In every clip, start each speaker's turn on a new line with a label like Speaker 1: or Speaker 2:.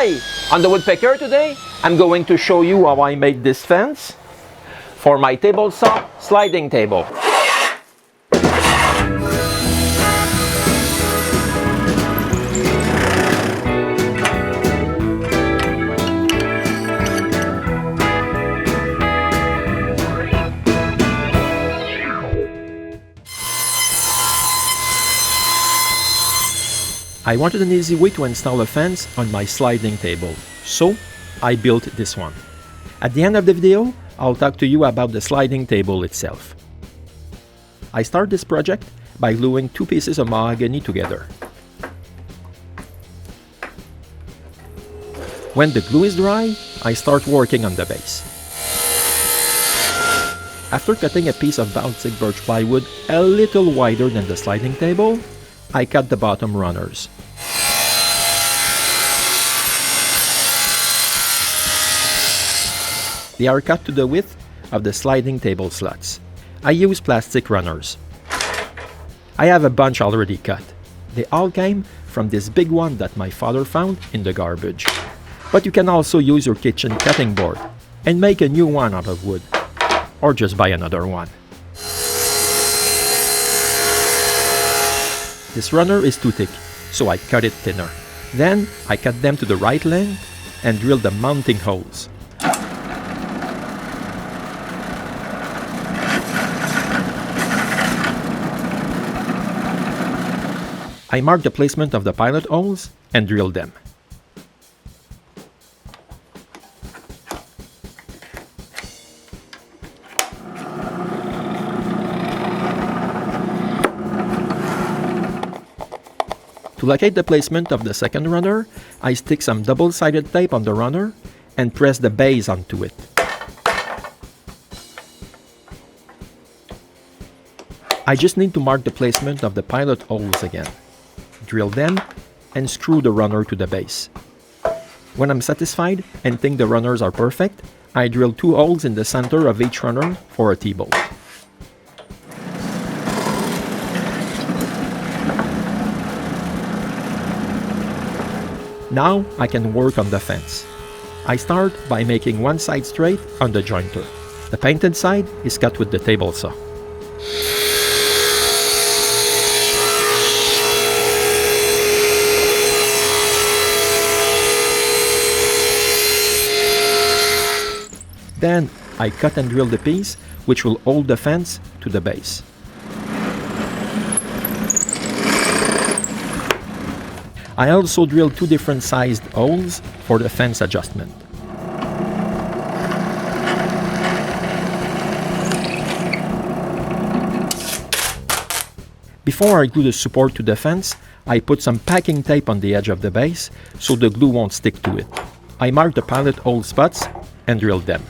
Speaker 1: Hi! On the Woodpecker today, I'm going to show you how I made this fence for my table saw sliding table. I wanted an easy way to install a fence on my sliding table, so I built this one. At the end of the video, I'll talk to you about the sliding table itself. I start this project by gluing two pieces of mahogany together. When the glue is dry, I start working on the base. After cutting a piece of Baltic birch plywood a little wider than the sliding table, I cut the bottom runners. They are cut to the width of the sliding table slots. I use plastic runners. I have a bunch already cut. They all came from this big one that my father found in the garbage. But you can also use your kitchen cutting board and make a new one out of wood, or just buy another one. This runner is too thick, so I cut it thinner. Then I cut them to the right length and drill the mounting holes. I mark the placement of the pilot holes and drill them. To locate the placement of the second runner, I stick some double-sided tape on the runner and press the base onto it. I just need to mark the placement of the pilot holes again. Drill them and screw the runner to the base. When I'm satisfied and think the runners are perfect, I drill two holes in the center of each runner for a T-bolt. Now I can work on the fence. I start by making one side straight on the jointer. The painted side is cut with the table saw. Then I cut and drill the piece which will hold the fence to the base. I also drill two different sized holes for the fence adjustment. Before I glue the support to the fence, I put some packing tape on the edge of the base so the glue won't stick to it. I mark the pilot hole spots and drill them.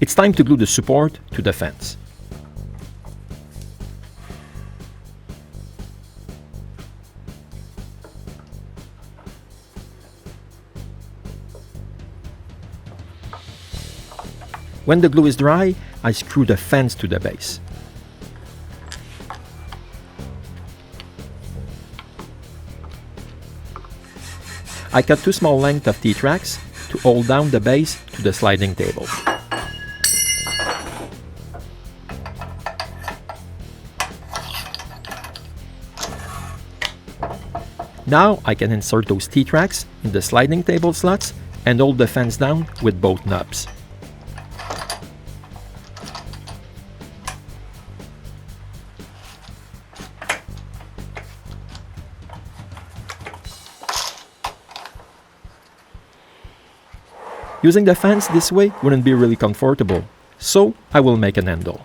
Speaker 1: It's time to glue the support to the fence. When the glue is dry, I screw the fence to the base. I cut two small lengths of T-tracks to hold down the base to the sliding table. Now I can insert those T-tracks in the sliding table slots and hold the fence down with both knobs. Using the fence this way wouldn't be really comfortable, so I will make an handle.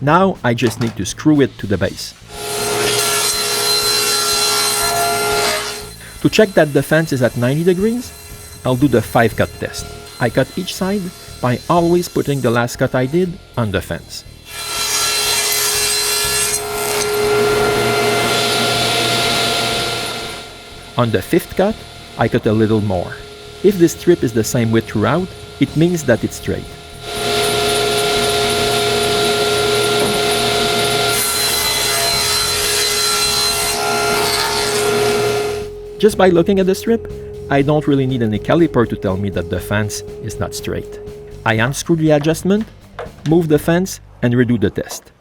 Speaker 1: Now I just need to screw it to the base. To check that the fence is at 90 degrees, I'll do the 5-cut test. I cut each side by always putting the last cut I did on the fence. On the 5th cut, I cut a little more. If this strip is the same width throughout, it means that it's straight. Just by looking at the strip, I don't really need any caliper to tell me that the fence is not straight. I unscrew the adjustment, move the fence, and redo the test.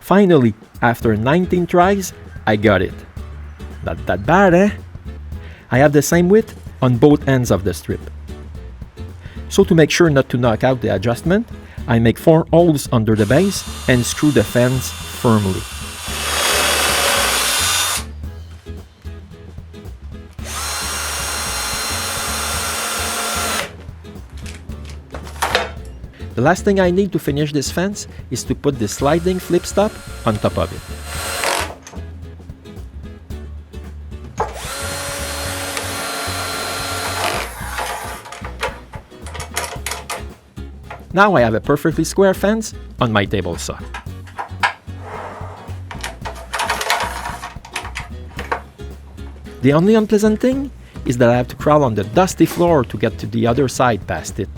Speaker 1: Finally, after 19 tries, I got it. Not that bad, eh? I have the same width on both ends of the strip. So to make sure not to knock out the adjustment, I make 4 holes under the base and screw the fence firmly. The last thing I need to finish this fence is to put the sliding flip stop on top of it. Now I have a perfectly square fence on my table saw. The only unpleasant thing is that I have to crawl on the dusty floor to get to the other side past it.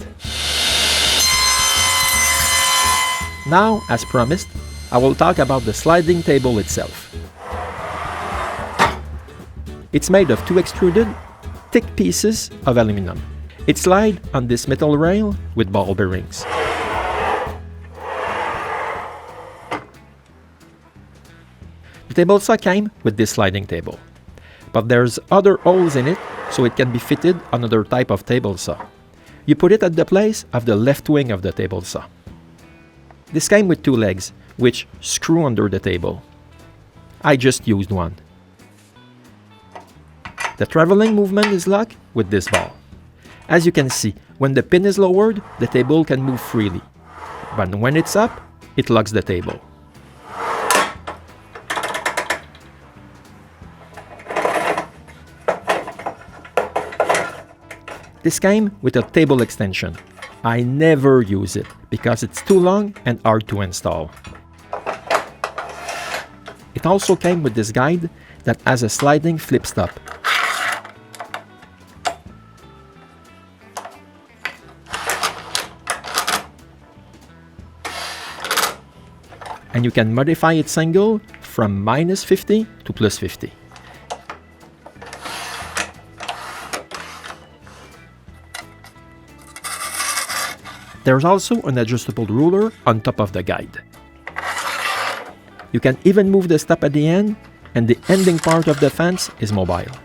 Speaker 1: Now, as promised, I will talk about the sliding table itself. It's made of 2 extruded, thick pieces of aluminum. It slides on this metal rail with ball bearings. The table saw came with this sliding table, but there's other holes in it so it can be fitted on another type of table saw. You put it at the place of the left wing of the table saw. This came with 2 legs, which screw under the table. I just used one. The traveling movement is locked with this ball. As you can see, when the pin is lowered, the table can move freely. But when it's up, it locks the table. This came with a table extension. I never use it because it's too long and hard to install. It also came with this guide that has a sliding flip stop. And you can modify its angle from -50 to +50. There's also an adjustable ruler on top of the guide. You can even move the stop at the end, and the ending part of the fence is mobile.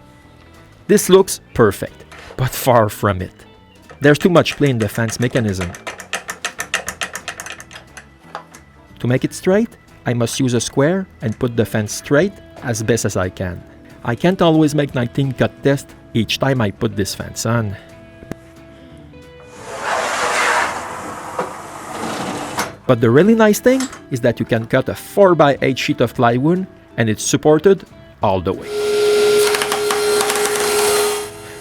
Speaker 1: This looks perfect, but far from it. There's too much play in the fence mechanism. To make it straight, I must use a square and put the fence straight as best as I can. I can't always make 19 cut test each time I put this fence on. But the really nice thing is that you can cut a 4x8 sheet of plywood and it's supported all the way.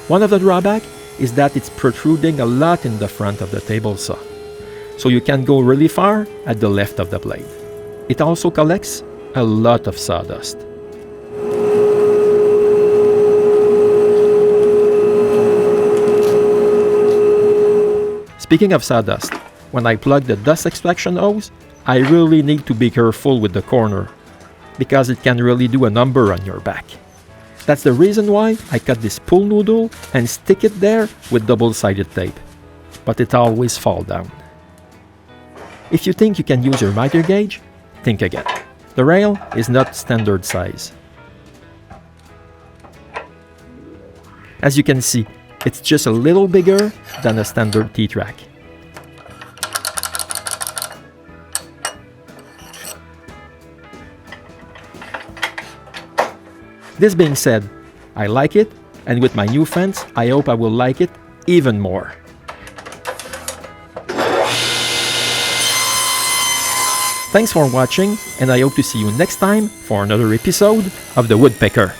Speaker 1: One of the drawbacks is that it's protruding a lot in the front of the table saw, so you can go really far at the left of the blade. It also collects a lot of sawdust. Speaking of sawdust, when I plug the dust extraction hose, I really need to be careful with the corner, because it can really do a number on your back. That's the reason why I cut this pool noodle and stick it there with double-sided tape, but it always falls down. If you think you can use your miter gauge, think again. The rail is not standard size. As you can see, it's just a little bigger than a standard T-track. This being said, I like it, and with my new fence, I hope I will like it even more. Thanks for watching, and I hope to see you next time for another episode of the Woodpecker.